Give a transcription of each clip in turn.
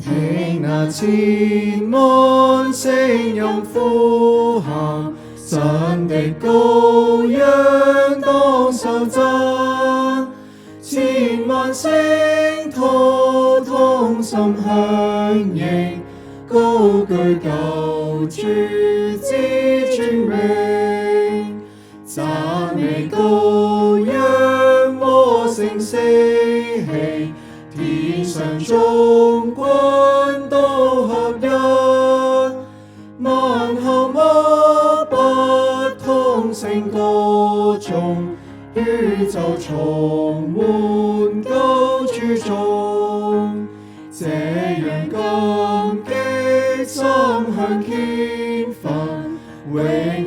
聽那千萬聲音呼喊，神的羔羊當受讚，千萬聖徒同心響應，高舉救主之尊榮，讚美羔羊和聲四起，天上眾軍都合一，萬口默不同聲歌頌，宇宙充滿救主頌，這樣感激心向虔誠，永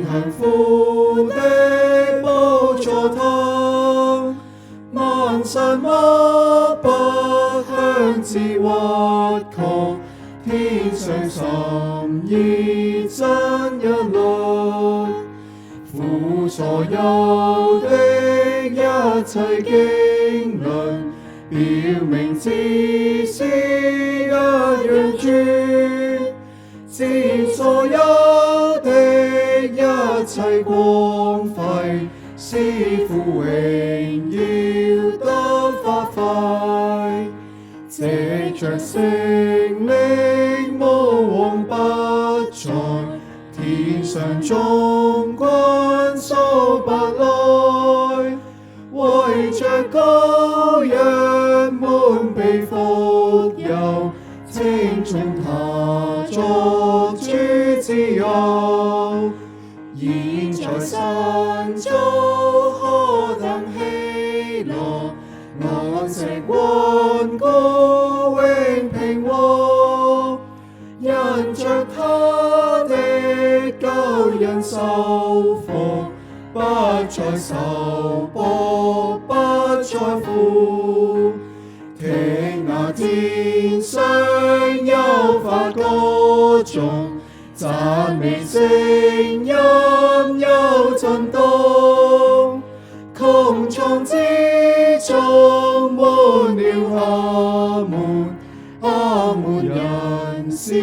恆父的寶座堂，萬神默不向自屈曲，天上心意真一律，父所有的一切經綸，表明只是一樣主，至所有的一切光輝，是父榮耀得發揮，藉着聖靈無往不在，天上眾軍數不來，為着羔羊們被福佑，稱頌他作主之佑，現在神造何等喜樂，安息穩固永平和，因着他的救恩受福，不再受迫，不再苦。聽那天上有發歌頌，讚美聲音有震動，穹蒼之中滿了阿門，阿門，人是